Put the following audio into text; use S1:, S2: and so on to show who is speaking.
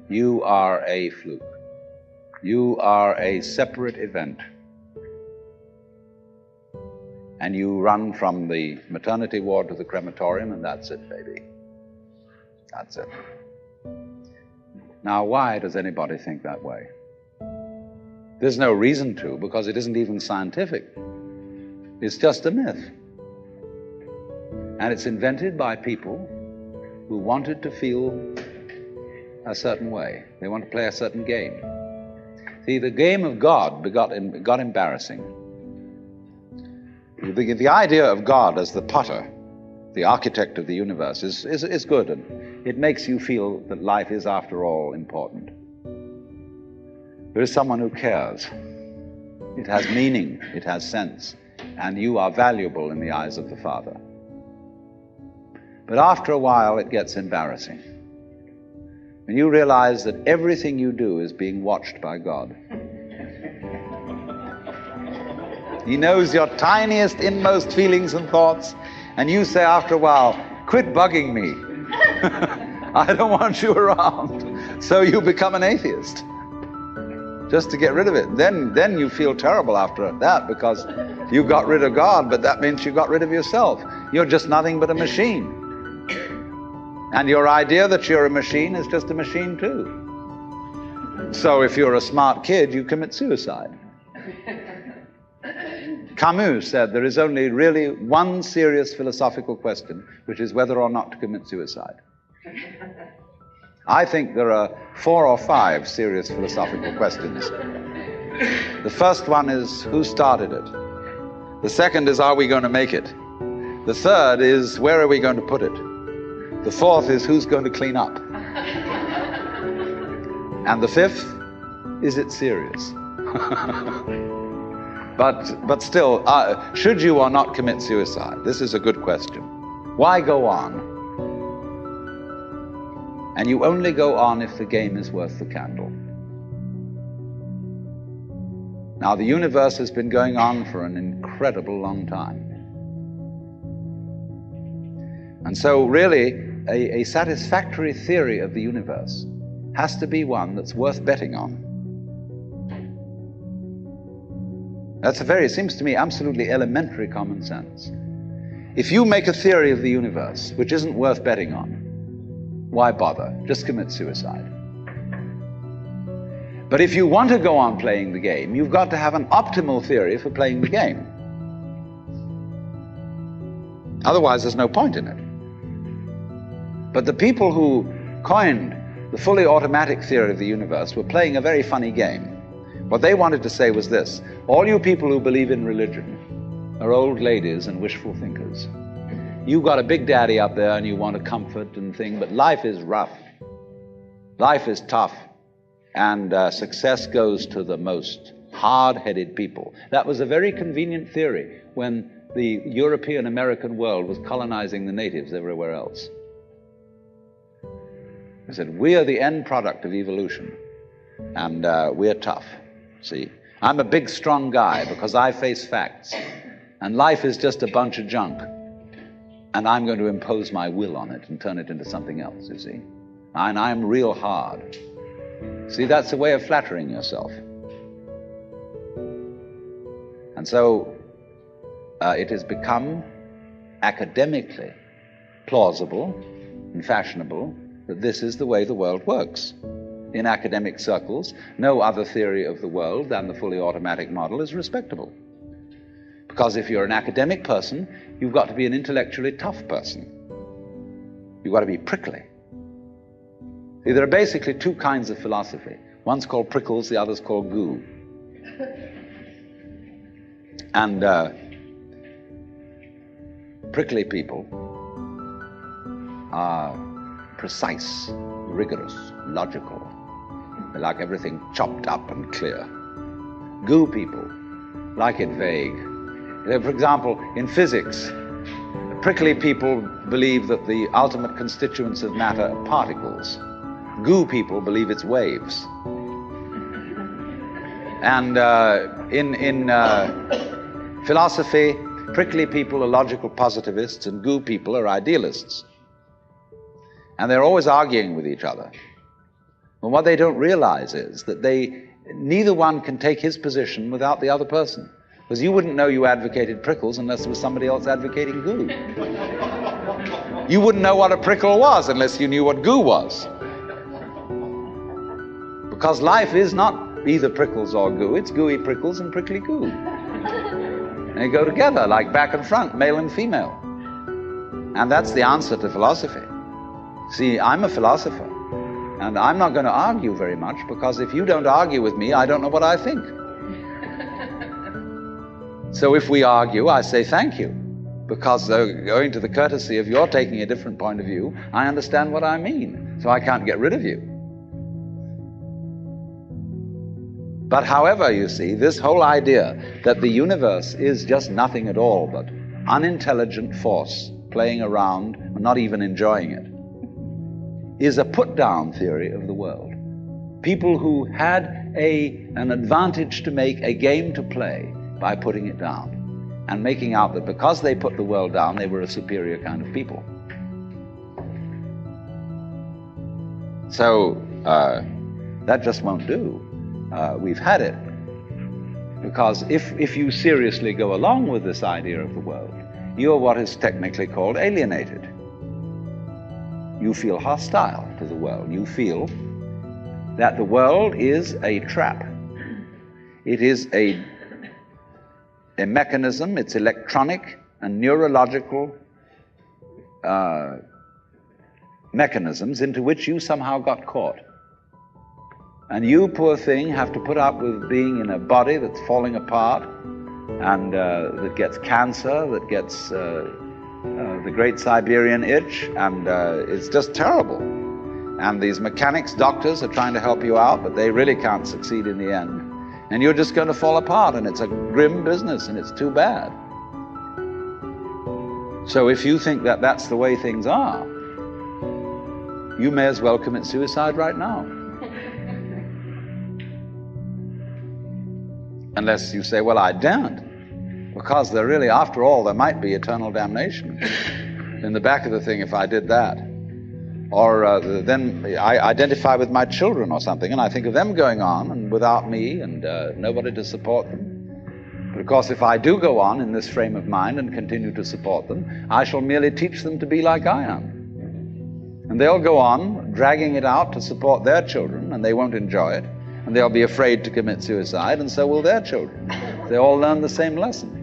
S1: You are a fluke. You are a separate event. And you run from the maternity ward to the crematorium, and that's it, baby. That's it. Now, why does anybody think that way? There's no reason to, because it isn't even scientific. It's just a myth. And it's invented by people who wanted to feel a certain way. They want to play a certain game. See, the game of God got embarrassing. The idea of God as the potter, the architect of the universe, is good, and it makes you feel that life is, after all, important. There is someone who cares. It has meaning, it has sense, and you are valuable in the eyes of the Father. But after a while, it gets embarrassing. And you realize that everything you do is being watched by God. He knows your tiniest, inmost feelings and thoughts, and you say after a while, quit bugging me. I don't want you around. So you become an atheist, just to get rid of it. Then you feel terrible after that, because you got rid of God, but that means you got rid of yourself. You're just nothing but a machine. And your idea that you're a machine is just a machine too. So if you're a smart kid, you commit suicide. Camus said there is only really one serious philosophical question, which is whether or not to commit suicide. I think there are 4 or 5 serious philosophical questions. The first one is, who started it? The second is, are we going to make it? The third is, where are we going to put it? The fourth is, who's going to clean up? And the fifth, is it serious? But still, should you or not commit suicide? This is a good question. Why go on? And you only go on if the game is worth the candle. Now, the universe has been going on for an incredible long time. And so really, a satisfactory theory of the universe has to be one that's worth betting on. That's it seems to me, absolutely elementary common sense. If you make a theory of the universe which isn't worth betting on, why bother? Just commit suicide. But if you want to go on playing the game, you've got to have an optimal theory for playing the game. Otherwise, there's no point in it. But the people who coined the fully automatic theory of the universe were playing a very funny game. What they wanted to say was this: all you people who believe in religion are old ladies and wishful thinkers. You've got a big daddy up there and you want a comfort and thing, but life is rough. Life is tough. And success goes to the most hard-headed people. That was a very convenient theory when the European-American world was colonizing the natives everywhere else. They said, we are the end product of evolution, and we're tough. See, I'm a big, strong guy because I face facts, and life is just a bunch of junk, and I'm going to impose my will on it and turn it into something else, you see. And I'm real hard. See, that's a way of flattering yourself. And so it has become academically plausible and fashionable that this is the way the world works. In academic circles, no other theory of the world than the fully automatic model is respectable. Because if you're an academic person, you've got to be an intellectually tough person. You've got to be prickly. See, there are basically 2 kinds of philosophy. One's called prickles, the other's called goo. And prickly people are precise, rigorous, logical. They like everything chopped up and clear. Goo people like it vague. For example, in physics, prickly people believe that the ultimate constituents of matter are particles. Goo people believe it's waves. And in philosophy, prickly people are logical positivists and goo people are idealists. And they're always arguing with each other. And what they don't realize is that neither one can take his position without the other person. Because you wouldn't know you advocated prickles unless there was somebody else advocating goo. You wouldn't know what a prickle was unless you knew what goo was. Because life is not either prickles or goo, it's gooey prickles and prickly goo. And they go together like back and front, male and female. And that's the answer to philosophy. See, I'm a philosopher, and I'm not going to argue very much, because if you don't argue with me, I don't know what I think. So if we argue, I say thank you, because owing to the courtesy of your taking a different point of view, I understand what I mean, so I can't get rid of you. But however, you see, this whole idea that the universe is just nothing at all but unintelligent force playing around and not even enjoying it is a put-down theory of the world. People who had an advantage to make, a game to play, by putting it down and making out that because they put the world down, they were a superior kind of people. So that just won't do. We've had it. Because if you seriously go along with this idea of the world, you're what is technically called alienated. You feel hostile to the world. You feel that the world is a trap. It is a mechanism, it's electronic and neurological mechanisms into which you somehow got caught. And you, poor thing, have to put up with being in a body that's falling apart and that gets cancer, that gets the great Siberian itch, and it's just terrible. And these mechanics, doctors are trying to help you out, but they really can't succeed in the end. And you're just going to fall apart, and it's a grim business, and it's too bad. So if you think that that's the way things are, you may as well commit suicide right now. Unless you say, well, I daren't, because there really, after all, there might be eternal damnation in the back of the thing if I did that. Or then I identify with my children or something, and I think of them going on and without me and nobody to support them. But of course, if I do go on in this frame of mind and continue to support them, I shall merely teach them to be like I am. And they'll go on dragging it out to support their children, and they won't enjoy it, and they'll be afraid to commit suicide, and so will their children. They all learn the same lesson.